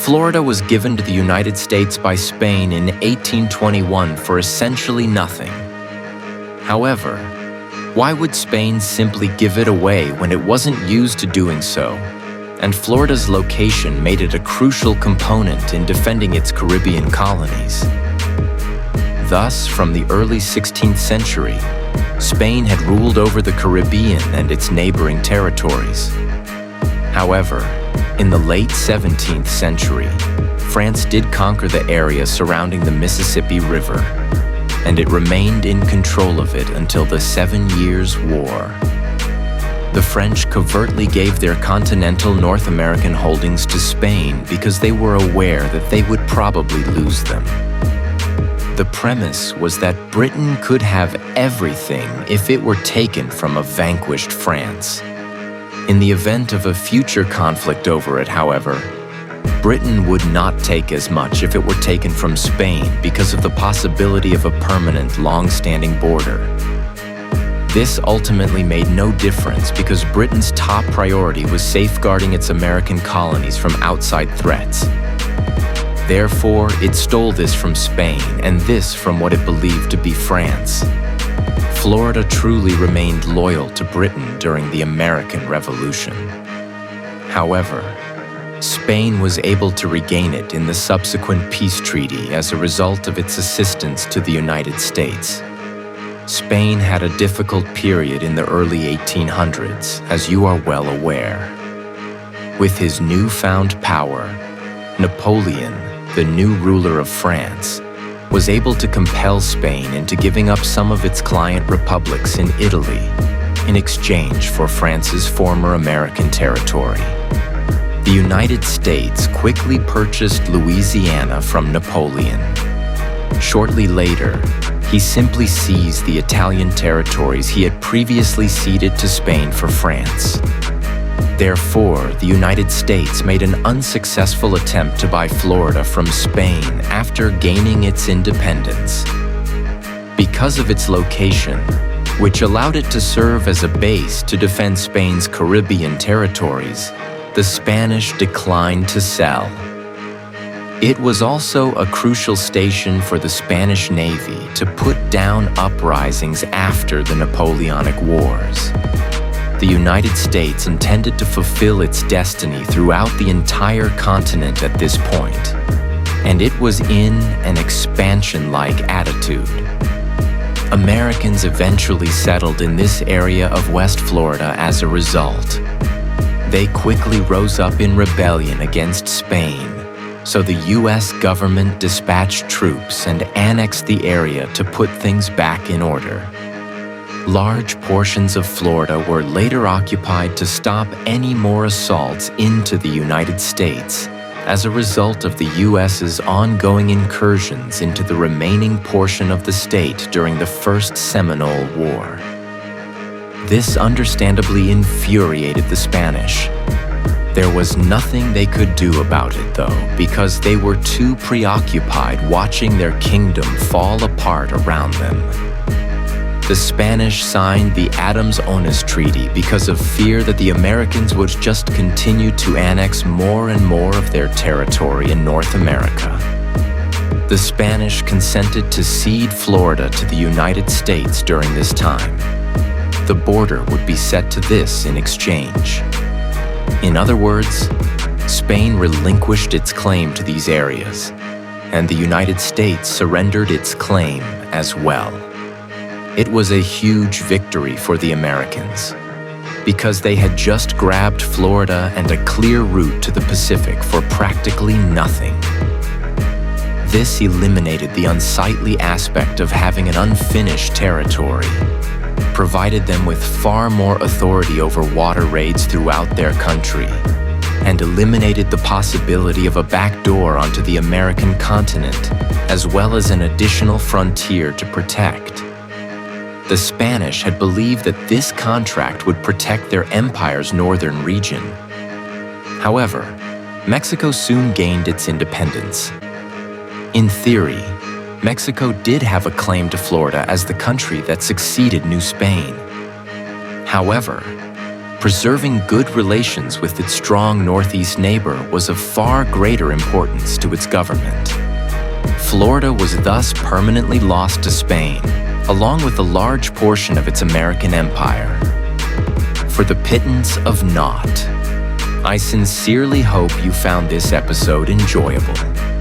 Florida was given to the United States by Spain in 1821 for essentially nothing. However, why would Spain simply give it away when it wasn't used to doing so? And Florida's location made it a crucial component in defending its Caribbean colonies. Thus, from the early 16th century, Spain had ruled over the Caribbean and its neighboring territories. However, in the late 17th century, France did conquer the area surrounding the Mississippi River, and it remained in control of it until the 7 Years' War. The French covertly gave their continental North American holdings to Spain because they were aware that they would probably lose them. The premise was that Britain could have everything if it were taken from a vanquished France. In the event of a future conflict over it, however, Britain would not take as much if it were taken from Spain because of the possibility of a permanent, long-standing border. This ultimately made no difference because Britain's top priority was safeguarding its American colonies from outside threats. Therefore, it stole this from Spain and this from what it believed to be France. Florida truly remained loyal to Britain during the American Revolution. However, Spain was able to regain it in the subsequent peace treaty as a result of its assistance to the United States. Spain had a difficult period in the early 1800s, as you are well aware. With his newfound power, Napoleon, the new ruler of France, was able to compel Spain into giving up some of its client republics in Italy in exchange for France's former American territory. The United States quickly purchased Louisiana from Napoleon. Shortly later, he simply seized the Italian territories he had previously ceded to Spain for France. Therefore, the United States made an unsuccessful attempt to buy Florida from Spain after gaining its independence. Because of its location, which allowed it to serve as a base to defend Spain's Caribbean territories, the Spanish declined to sell. It was also a crucial station for the Spanish Navy to put down uprisings after the Napoleonic Wars. The United States intended to fulfill its destiny throughout the entire continent at this point, and it was in an expansion-like attitude. Americans eventually settled in this area of West Florida as a result. They quickly rose up in rebellion against Spain, so the U.S. government dispatched troops and annexed the area to put things back in order. Large portions of Florida were later occupied to stop any more assaults into the United States as a result of the U.S.'s ongoing incursions into the remaining portion of the state during the First Seminole War. This understandably infuriated the Spanish. There was nothing they could do about it, though, because they were too preoccupied watching their kingdom fall apart around them. The Spanish signed the Adams-Onís Treaty because of fear that the Americans would just continue to annex more and more of their territory in North America. The Spanish consented to cede Florida to the United States during this time. The border would be set to this in exchange. In other words, Spain relinquished its claim to these areas, and the United States surrendered its claim as well. It was a huge victory for the Americans, because they had just grabbed Florida and a clear route to the Pacific for practically nothing. This eliminated the unsightly aspect of having an unfinished territory, provided them with far more authority over water raids throughout their country, and eliminated the possibility of a backdoor onto the American continent, as well as an additional frontier to protect. The Spanish had believed that this contract would protect their empire's northern region. However, Mexico soon gained its independence. In theory, Mexico did have a claim to Florida as the country that succeeded New Spain. However, preserving good relations with its strong northeast neighbor was of far greater importance to its government. Florida was thus permanently lost to Spain, along with a large portion of its American empire, for the pittance of naught. I sincerely hope you found this episode enjoyable.